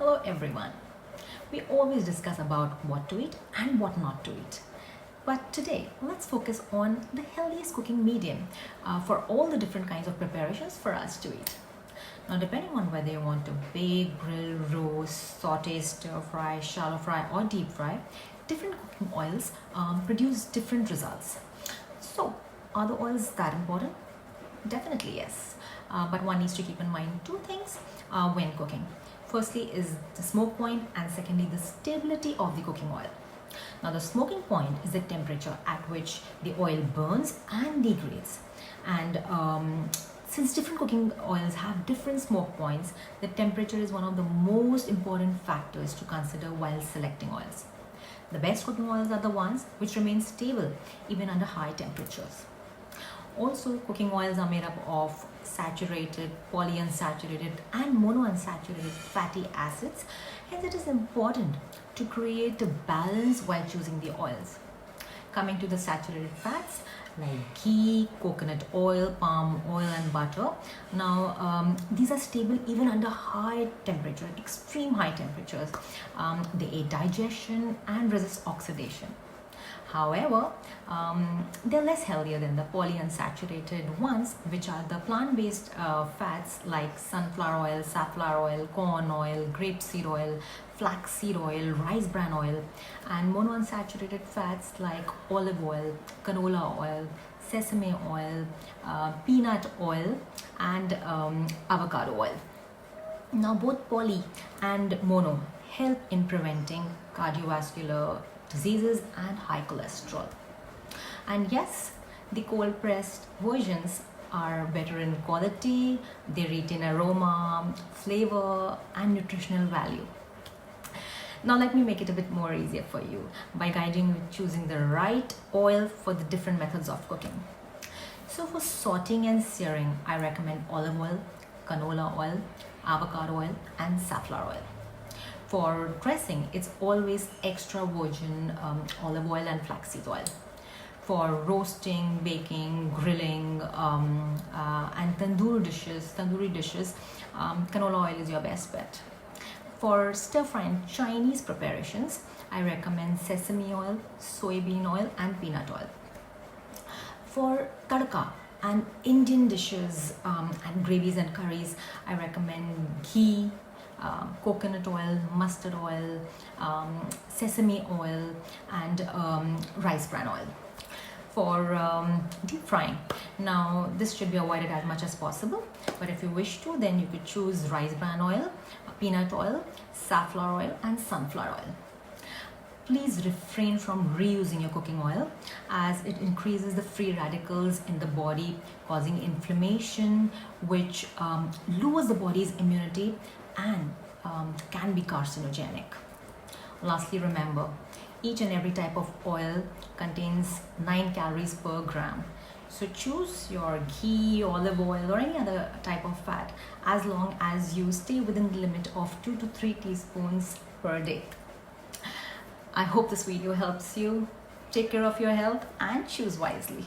Hello everyone. We always discuss about what to eat and what not to eat. But today, let's focus on the healthiest cooking medium for all the different kinds of preparations for us to eat. Now, depending on whether you want to bake, grill, roast, saute, stir fry, shallow fry or deep fry, different cooking oils produce different results. So, are the oils that important? Definitely yes. But one needs to keep in mind two things when cooking. Firstly is the smoke point, and secondly the stability of the cooking oil. Now the smoking point is the temperature at which the oil burns and degrades, and since different cooking oils have different smoke points, the temperature is one of the most important factors to consider while selecting oils. The best cooking oils are the ones which remain stable even under high temperatures. Also, cooking oils are made up of saturated, polyunsaturated and monounsaturated fatty acids, hence it is important to create a balance while choosing the oils. Coming to the saturated fats like ghee, coconut oil, palm oil and butter. Now, these are stable even under high temperature, extreme high temperatures. They aid digestion and resist oxidation. However, they're less healthier than the polyunsaturated ones, which are the plant-based fats like sunflower oil, safflower oil, corn oil, grapeseed oil, flaxseed oil, rice bran oil, and monounsaturated fats like olive oil, canola oil, sesame oil, peanut oil, and avocado oil. Now, both poly and mono help in preventing cardiovascular diseases and high cholesterol. And yes, the cold pressed versions are better in quality, they retain aroma, flavor and nutritional value. Now let me make it a bit more easier for you by guiding you with choosing the right oil for the different methods of cooking. So for sauteing and searing, I recommend olive oil, canola oil, avocado oil and safflower oil. For dressing, it's always extra virgin olive oil and flaxseed oil. For roasting, baking, grilling, and tandoori dishes, canola oil is your best bet. For stir fry and Chinese preparations, I recommend sesame oil, soybean oil, and peanut oil. For tadka and Indian dishes and gravies and curries, I recommend ghee, coconut oil, mustard oil, sesame oil and rice bran oil. For deep frying, now this should be avoided as much as possible, but if you wish to, then you could choose rice bran oil, peanut oil, safflower oil and sunflower oil. Please refrain from reusing your cooking oil as it increases the free radicals in the body, causing inflammation, which lowers the body's immunity and can be carcinogenic. Lastly, remember, each and every type of oil contains 9 calories per gram. So choose your ghee, olive oil or any other type of fat as long as you stay within the limit of 2 to 3 teaspoons per day. I hope this video helps you. Take care of your health and choose wisely.